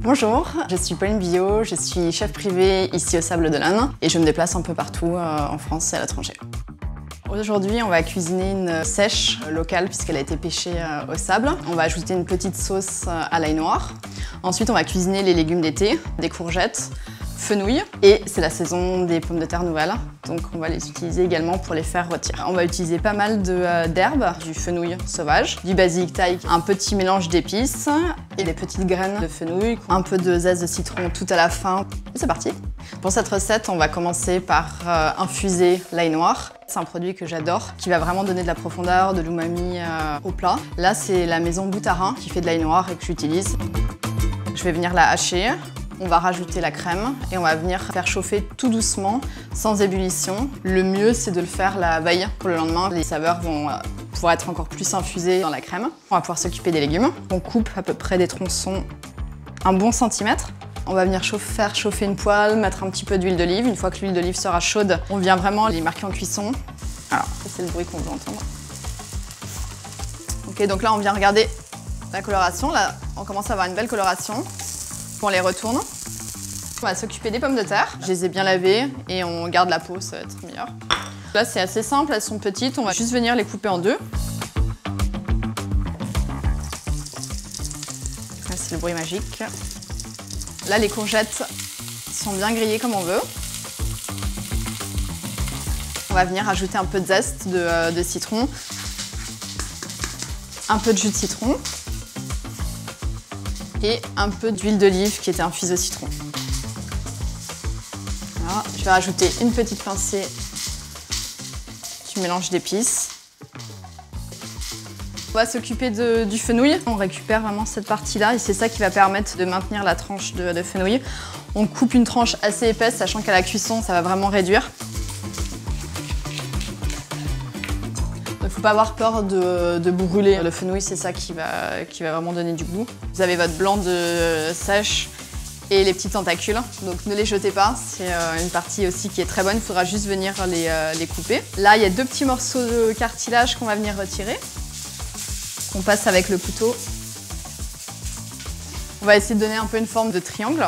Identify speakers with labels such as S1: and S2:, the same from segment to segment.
S1: Bonjour, je suis Pauline Billot, je suis chef privé ici au Sables d'Olonne et je me déplace un peu partout en France et à l'étranger. Aujourd'hui, on va cuisiner une sèche locale puisqu'elle a été pêchée au sable. On va ajouter une petite sauce à l'ail noir. Ensuite, on va cuisiner les légumes d'été, des courgettes, fenouil, et c'est la saison des pommes de terre nouvelles, donc on va les utiliser également pour les faire rôtir. On va utiliser pas mal d'herbes, du fenouil sauvage, du basilic thaï, un petit mélange d'épices et des petites graines de fenouil, un peu de zeste de citron tout à la fin. Et c'est parti! Pour cette recette, on va commencer par infuser l'ail noir. C'est un produit que j'adore, qui va vraiment donner de la profondeur, de l'umami au plat. Là, c'est la maison Boutarin qui fait de l'ail noir et que j'utilise. Je vais venir la hacher. On va rajouter la crème et on va venir faire chauffer tout doucement, sans ébullition. Le mieux, c'est de le faire la veille pour le lendemain. Les saveurs vont pouvoir être encore plus infusées dans la crème. On va pouvoir s'occuper des légumes. On coupe à peu près des tronçons un bon centimètre. On va venir faire chauffer une poêle, mettre un petit peu d'huile d'olive. Une fois que l'huile d'olive sera chaude, on vient vraiment les marquer en cuisson. Alors, c'est le bruit qu'on veut entendre. Ok, donc là, on vient regarder la coloration. Là, on commence à avoir une belle coloration. On les retourne. On va s'occuper des pommes de terre. Je les ai bien lavées et on garde la peau, ça va être meilleur. Là, c'est assez simple, elles sont petites. On va juste venir les couper en deux. Là, c'est le bruit magique. Là, les courgettes sont bien grillées comme on veut. On va venir ajouter un peu de zeste de citron, un peu de jus de citron et un peu d'huile d'olive qui était infusée au citron. Voilà. Je vais rajouter une petite pincée du mélange d'épices. On va s'occuper du fenouil. On récupère vraiment cette partie-là et c'est ça qui va permettre de maintenir la tranche de fenouil. On coupe une tranche assez épaisse, sachant qu'à la cuisson, ça va vraiment réduire. Il ne faut pas avoir peur de brûler le fenouil, c'est ça qui va vraiment donner du goût. Vous avez votre blanc de sèche et les petits tentacules, donc ne les jetez pas, c'est une partie aussi qui est très bonne, il faudra juste venir les couper. Là, il y a deux petits morceaux de cartilage qu'on va venir retirer. On passe avec le couteau. On va essayer de donner un peu une forme de triangle.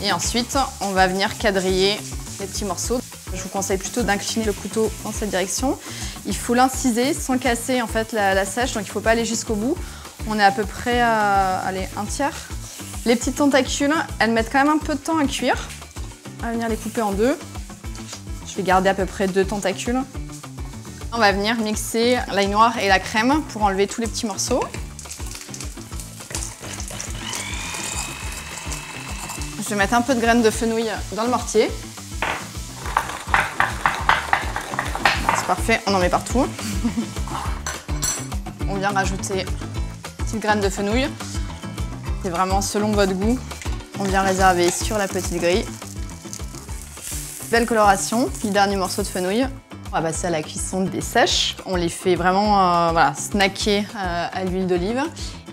S1: Et ensuite, on va venir quadriller les petits morceaux. Je vous conseille plutôt d'incliner le couteau dans cette direction. Il faut l'inciser sans casser en fait la sèche, donc il ne faut pas aller jusqu'au bout. On est à peu près à un tiers. Les petites tentacules, elles mettent quand même un peu de temps à cuire. On va venir les couper en deux. Je vais garder à peu près 2 tentacules. On va venir mixer l'ail noir et la crème pour enlever tous les petits morceaux. Je vais mettre un peu de graines de fenouil dans le mortier. C'est parfait, on en met partout. On vient rajouter une petite graine de fenouil. C'est vraiment selon votre goût. On vient réserver sur la petite grille. Belle coloration, le dernier morceau de fenouil. On va passer à la cuisson des sèches. On les fait vraiment voilà, snacker à l'huile d'olive.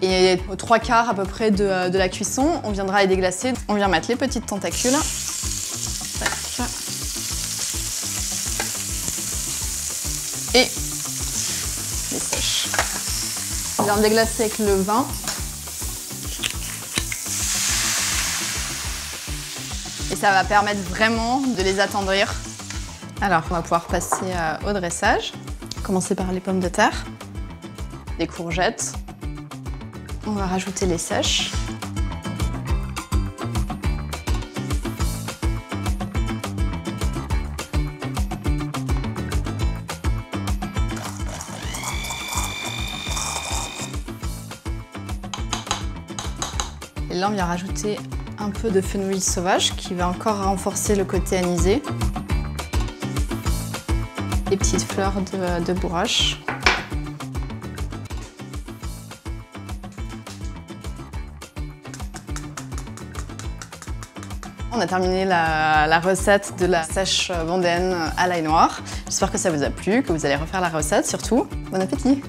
S1: Et aux 3/4 à peu près de la cuisson, on viendra les déglacer. On vient mettre les petites tentacules. Tac. Et les sèches. On vient déglacer avec le vin. Et ça va permettre vraiment de les attendrir. Alors, on va pouvoir passer au dressage. Commencer par les pommes de terre, les courgettes. On va rajouter les sèches. Et là, on vient rajouter un peu de fenouil sauvage qui va encore renforcer le côté anisé. Des petites fleurs de bourrache. On a terminé la recette de la sèche vendéenne à l'ail noir. J'espère que ça vous a plu, que vous allez refaire la recette surtout. Bon appétit!